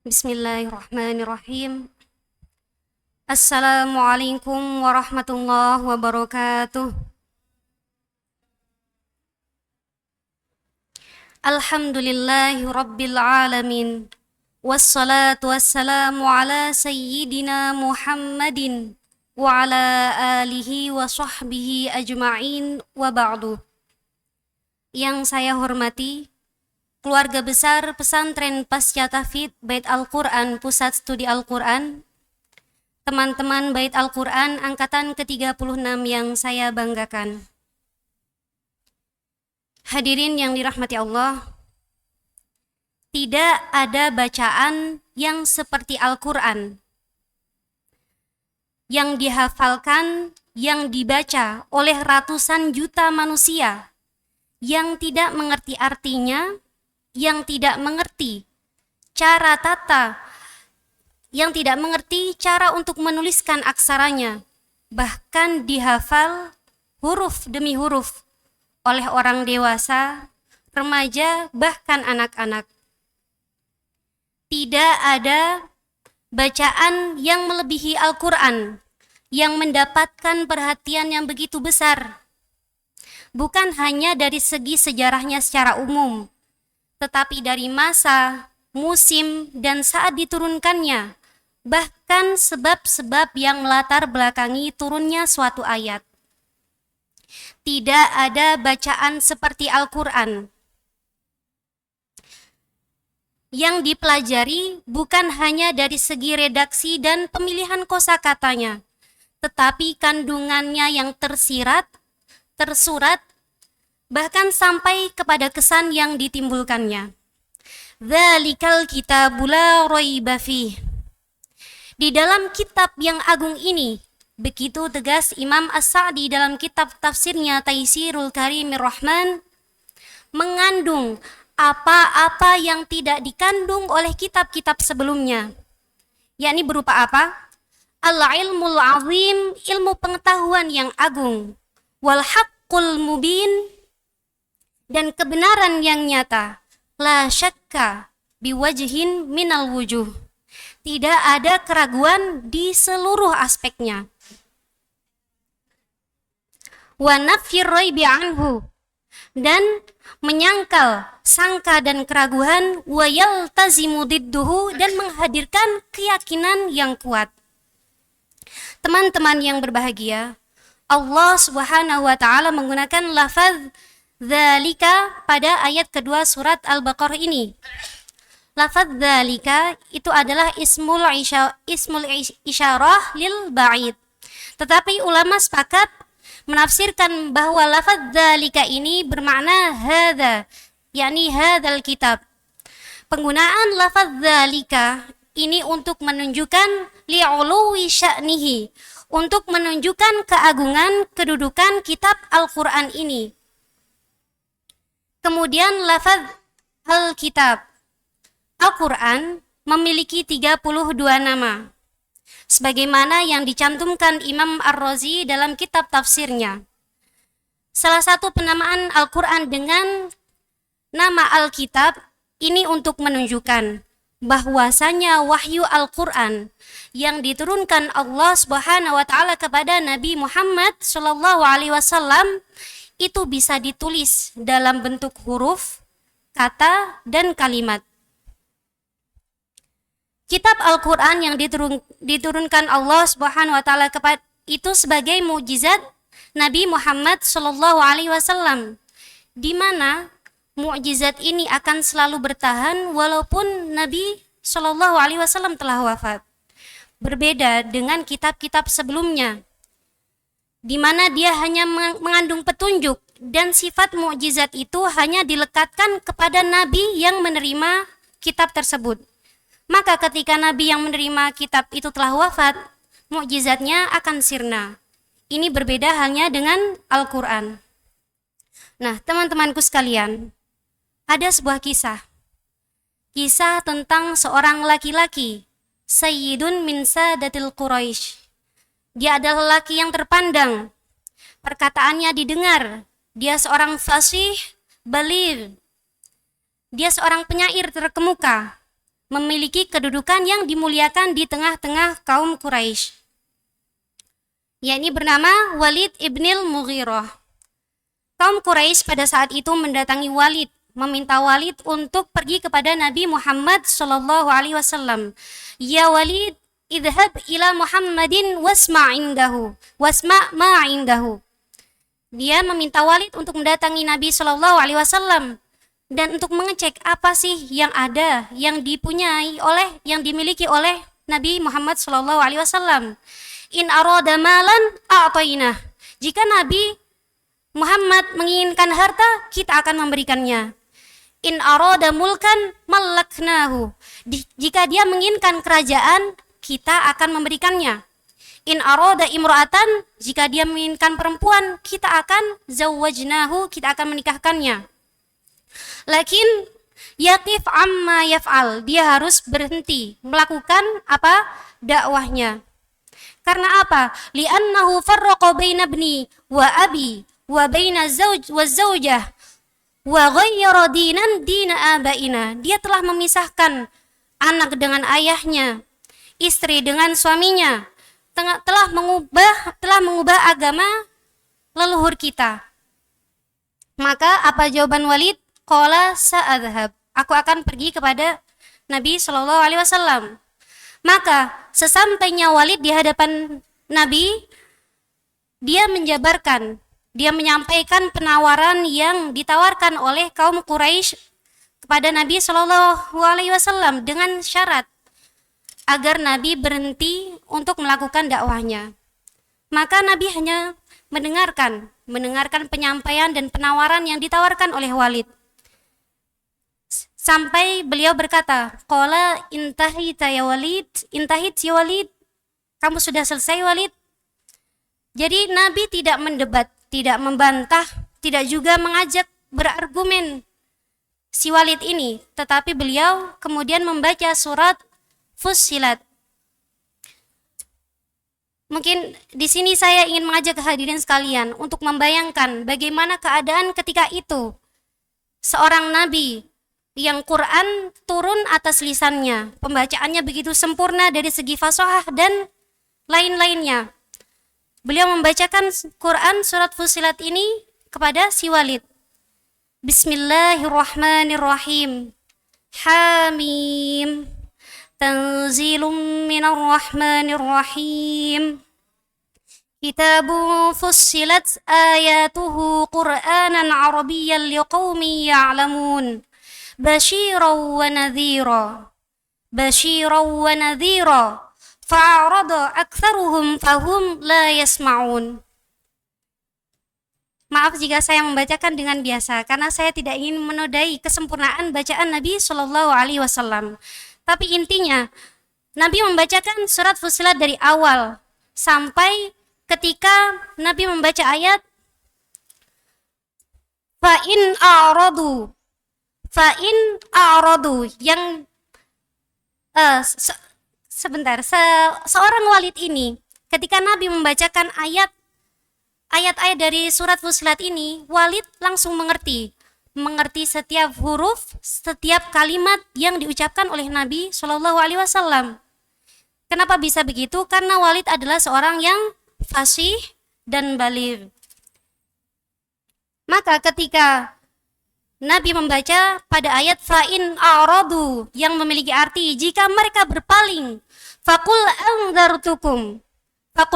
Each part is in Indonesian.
Bismillahirrahmanirrahim. Assalamualaikum warahmatullahi wabarakatuh. Alhamdulillahi rabbil alamin. Wassalatu wassalamu ala sayyidina Muhammadin wa ala alihi wa sahbihi ajma'in wa ba'du. Yang saya hormati keluarga besar Pesantren Pasca Tahfidz Bait Al-Quran Pusat Studi Al-Quran, teman-teman Bait Al-Quran Angkatan ke-36 yang saya banggakan. Hadirin yang dirahmati Allah, tidak ada bacaan yang seperti Al-Quran, yang dihafalkan, yang dibaca oleh ratusan juta manusia, yang tidak mengerti artinya, yang tidak mengerti cara tata, yang tidak mengerti cara untuk menuliskan aksaranya, bahkan dihafal huruf demi huruf oleh orang dewasa, remaja, bahkan anak-anak. Tidak ada bacaan yang melebihi Al-Quran, yang mendapatkan perhatian yang begitu besar, bukan hanya dari segi sejarahnya secara umum, tetapi dari masa, musim, dan saat diturunkannya, bahkan sebab-sebab yang melatar belakangi turunnya suatu ayat. Tidak ada bacaan seperti Al-Quran. Yang dipelajari bukan hanya dari segi redaksi dan pemilihan kosakatanya, tetapi kandungannya yang tersirat, tersurat, bahkan sampai kepada kesan yang ditimbulkannya. Dzalikal kitabu la raiba fih. Di dalam kitab yang agung ini, begitu tegas Imam As-Sa'di dalam kitab tafsirnya Taisirul Karimir Rahman, mengandung apa-apa yang tidak dikandung oleh kitab-kitab sebelumnya. Yakni berupa apa? Al-ilmul azim, ilmu pengetahuan yang agung. Wal haqqul mubin, dan kebenaran yang nyata. La syakka biwajhin minal wujuh. Tidak ada keraguan di seluruh aspeknya. Wa nafyir raibi anhu, dan menyangkal sangka dan keraguan, wa yaltazimu didduhu, dan menghadirkan keyakinan yang kuat. Teman-teman yang berbahagia, Allah Subhanahu wa taala menggunakan lafaz dzalika pada ayat kedua surat Al-Baqarah ini. Lafaz dzalika itu adalah ismul isyarah lil ba'id. Tetapi ulama sepakat menafsirkan bahwa lafaz dzalika ini bermakna hadza, yakni hadzal kitab. Penggunaan lafaz dzalika ini untuk menunjukkan li'uluwi sya'nihi, untuk menunjukkan keagungan kedudukan kitab Al-Quran ini. Kemudian lafaz Al-Kitab. Al-Quran memiliki 32 nama, sebagaimana yang dicantumkan Imam Ar-Razi dalam kitab tafsirnya. Salah satu penamaan Al-Quran dengan nama Al-Kitab ini untuk menunjukkan bahwasanya wahyu Al-Quran yang diturunkan Allah Subhanahu wa taala kepada Nabi Muhammad sallallahu alaihi wasallam itu bisa ditulis dalam bentuk huruf, kata, dan kalimat. Kitab Al-Quran yang diturunkan Allah Subhanahu wa taala kepada itu sebagai mukjizat Nabi Muhammad sallallahu alaihi wasallam, di mana mukjizat ini akan selalu bertahan walaupun Nabi sallallahu alaihi wasallam telah wafat. Berbeda dengan kitab-kitab sebelumnya, di mana dia hanya mengandung petunjuk, dan sifat mukjizat itu hanya dilekatkan kepada Nabi yang menerima kitab tersebut. Maka ketika Nabi yang menerima kitab itu telah wafat, mukjizatnya akan sirna. Ini berbeda halnya dengan Al-Quran. Nah, teman-temanku sekalian, ada sebuah kisah. Kisah tentang seorang laki-laki, Sayyidun min Sadatil Quraisy. Dia adalah laki yang terpandang, perkataannya didengar. Dia seorang fasih, baligh. Dia seorang penyair terkemuka. memiliki kedudukan yang dimuliakan di tengah-tengah kaum Quraisy, yakni bernama Walid ibnil Mughirah. Kaum Quraisy pada saat itu mendatangi Walid, meminta Walid untuk pergi kepada Nabi Muhammad sallallahu alaihi wasallam. Ya Walid, idhab ila Muhammadin wasma' indahu, wasma' ma indahu. Dia meminta Walid untuk mendatangi Nabi sallallahu alaihi wasallam dan untuk mengecek apa sih yang ada, yang dipunyai oleh, yang dimiliki oleh Nabi Muhammad sallallahu alaihi wasallam. In arada malan a'tainah. Jika Nabi Muhammad menginginkan harta, kita akan memberikannya. In arada mulkan malaknahu. Jika dia menginginkan kerajaan, kita akan memberikannya. In arada imra'atan, jika dia menginginkan perempuan, kita akan zawwajnahu, kita akan menikahkannya. Lakin yaqif amma yaf'al, dia harus berhenti melakukan apa? Dakwahnya. Karena apa? Li'annahu farraqa baina ibni wa abi wa baina zauj wa zaujah wa ghayyara dinan dina abaina. Dia telah memisahkan anak dengan ayahnya, istri dengan suaminya, telah mengubah agama leluhur kita. Maka apa jawaban Walid? Qala sa'adhab, aku akan pergi kepada Nabi sallallahu alaihi wasallam. Maka sesampainya Walid di hadapan Nabi, dia menyampaikan penawaran yang ditawarkan oleh kaum Quraisy kepada Nabi Shallallahu Alaihi Wasallam dengan syarat agar Nabi berhenti untuk melakukan dakwahnya. Maka Nabi hanya mendengarkan penyampaian dan penawaran yang ditawarkan oleh Walid. Sampai beliau berkata, "Qala intahita ya Walid, intahit ya Walid." Kamu sudah selesai Walid. Jadi Nabi tidak mendebat, tidak membantah, tidak juga mengajak berargumen si Walid ini, tetapi beliau kemudian membaca surat Fussilat. Mungkin di sini saya ingin mengajak hadirin sekalian untuk membayangkan bagaimana keadaan ketika itu. Seorang nabi yang Quran turun atas lisannya, pembacaannya begitu sempurna dari segi fasahah dan lain-lainnya. Beliau membacakan Quran surat Fussilat ini kepada si Walid. Bismillahirrahmanirrahim. Hamim. Tanzilum minar rahmanir rahim. Kitabun fussilat ayatuhu Qur'anan Arabiyyan liqaumin ya'lamun. Basyiran wa nadhira. Basyiran wa nadhira. Fa'arada aktsaruhum fahum la yasma'un. Maaf jika saya membacakan dengan biasa, karena saya tidak ingin menodai kesempurnaan bacaan Nabi Shallallahu Alaihi Wasallam. Tapi intinya, Nabi membacakan surat Fussilat dari awal sampai ketika Nabi membaca ayat fa'in a'radu yang seorang Walid ini, ketika Nabi membacakan ayat-ayat dari surat Fussilat ini, Walid langsung mengerti setiap huruf, setiap kalimat yang diucapkan oleh Nabi Shallallahu Alaihi Wasallam. Kenapa bisa begitu? Karena Walid adalah seorang yang fasih dan baligh. Maka ketika Nabi membaca pada ayat fa'in a'radu yang memiliki arti jika mereka berpaling, Fakul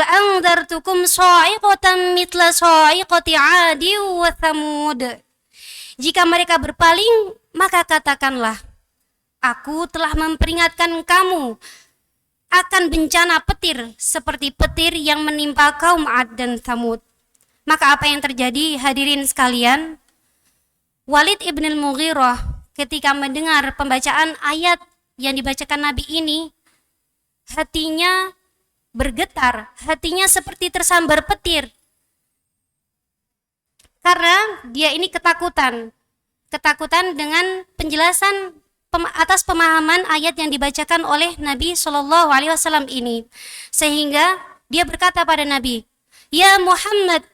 anzartukum sa'iqatan mitla sa'iqati 'adi wa thamud. Jika mereka berpaling, maka katakanlah, aku telah memperingatkan kamu akan bencana petir seperti petir yang menimpa kaum 'Ad dan Thamud. Maka apa yang terjadi hadirin sekalian? Walid ibn al-Mughirah ketika mendengar pembacaan ayat yang dibacakan Nabi ini, hatinya bergetar, hatinya seperti tersambar petir. Karena dia ini ketakutan dengan penjelasan atas pemahaman ayat yang dibacakan oleh Nabi Shallallahu Alaihi Wasallam ini, sehingga dia berkata pada Nabi, Ya Muhammad,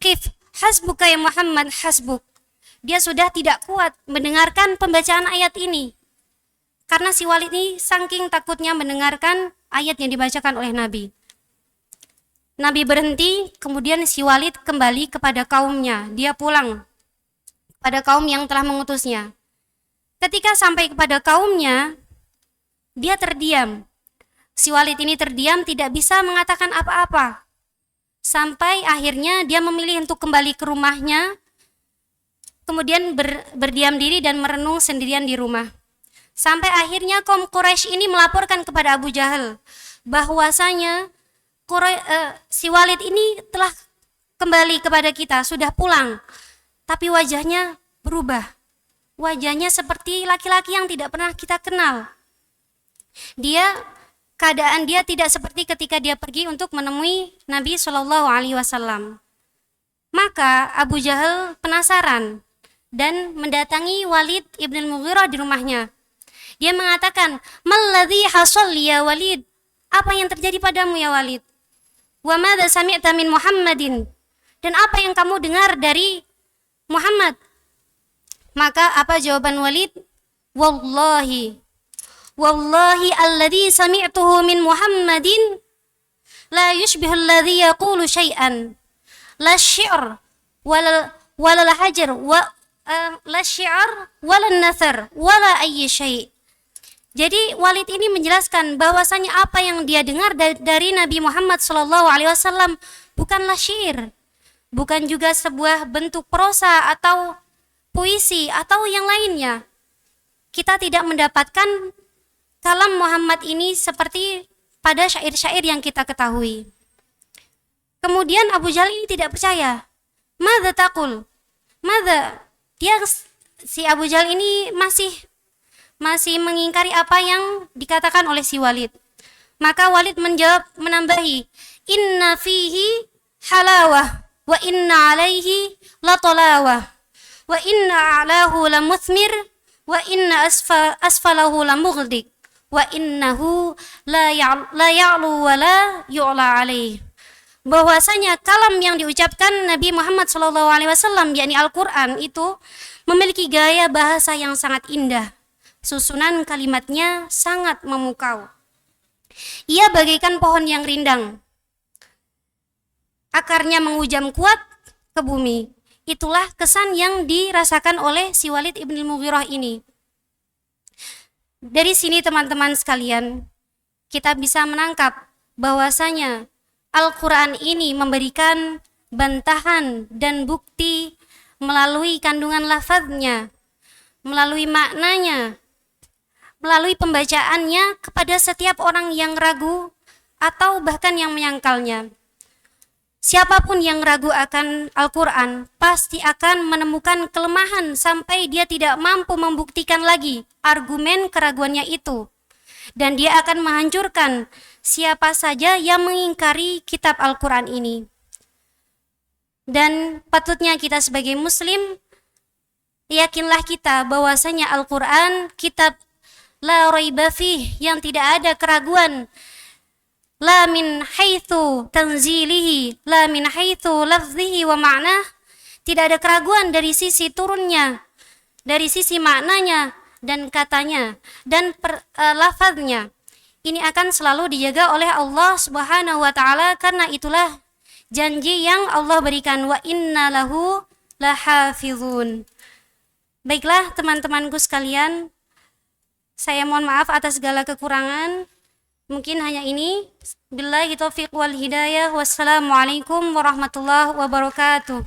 kif hasbuka ya Muhammad hasbuk. Dia sudah tidak kuat mendengarkan pembacaan ayat ini. karena si Walid ini saking takutnya mendengarkan ayat yang dibacakan oleh Nabi. Nabi berhenti, kemudian si Walid kembali kepada kaumnya. Dia pulang pada kaum yang telah mengutusnya. Ketika sampai kepada kaumnya, dia terdiam. Si Walid ini terdiam, tidak bisa mengatakan apa-apa. Sampai akhirnya dia memilih untuk kembali ke rumahnya, kemudian berdiam diri dan merenung sendirian di rumah. Sampai akhirnya kaum Quraisy ini melaporkan kepada Abu Jahal bahwasanya si Walid ini telah kembali kepada kita, sudah pulang, tapi wajahnya berubah. Wajahnya seperti laki-laki yang tidak pernah kita kenal. Keadaan dia tidak seperti ketika dia pergi untuk menemui Nabi Shallallahu Alaihi Wasallam. Maka Abu Jahal penasaran dan mendatangi Walid ibn al-Mughirah di rumahnya. Dia mengatakan, "Malladzi hasal ya Walid? Apa yang terjadi padamu ya Walid? Wa madza sami'ta min Muhammadin? Dan apa yang kamu dengar dari Muhammad?" Maka apa jawaban Walid? Wallahi alladhi sami'tuhu min Muhammadin la yushbihu alladhi yaqulu syai'an la syi'r wala hajar la syi'r wala nathar wala ayyi syai'. Jadi Walid ini menjelaskan bahwasanya apa yang dia dengar dari Nabi Muhammad SAW bukanlah syair, bukan juga sebuah bentuk prosa atau puisi atau yang lainnya. Kita tidak mendapatkan kalam Muhammad ini seperti pada syair-syair yang kita ketahui. Kemudian Abu Jahal ini tidak percaya. Madza taqul? Si Abu Jahal ini masih mengingkari apa yang dikatakan oleh si Walid. Maka Walid menambahi, "Inna fihi halawah wa inna alaihi latalawah wa inna a'lahu lamuthmir wa inna asfalahu lamughdik wa innahu la ya'lu wa la yu'la alaih." Bahwasanya kalam yang diucapkan Nabi Muhammad SAW, yakni Al-Quran, itu memiliki gaya bahasa yang sangat indah. Susunan kalimatnya sangat memukau. Ia bagaikan pohon yang rindang. Akarnya menghujam kuat ke bumi. Itulah kesan yang dirasakan oleh si Walid ibn al-Mughirah ini. Dari sini teman-teman sekalian, kita bisa menangkap bahwasanya Al-Quran ini memberikan bantahan dan bukti melalui kandungan lafadznya, melalui maknanya, melalui pembacaannya kepada setiap orang yang ragu atau bahkan yang menyangkalnya. Siapapun yang ragu akan Al-Quran pasti akan menemukan kelemahan sampai dia tidak mampu membuktikan lagi argumen keraguannya itu. Dan dia akan menghancurkan siapa saja yang mengingkari kitab Al-Quran ini. Dan patutnya kita sebagai muslim, yakinlah kita bahwasanya Al-Quran kitab la raiba fih, yang tidak ada keraguan, la min haitsu tanzilihi la min haitsu lafzihi wa ma'nah, tidak ada keraguan dari sisi turunnya, dari sisi maknanya dan katanya dan lafadznya. Ini akan selalu dijaga oleh Allah Subhanahu wa taala, karena itulah janji yang Allah berikan, wa inna lahu lahafizun. Baiklah teman-temanku sekalian, saya mohon maaf atas segala kekurangan. Mungkin hanya ini. Billahi taufiq wal hidayah. Wassalamualaikum warahmatullahi wabarakatuh.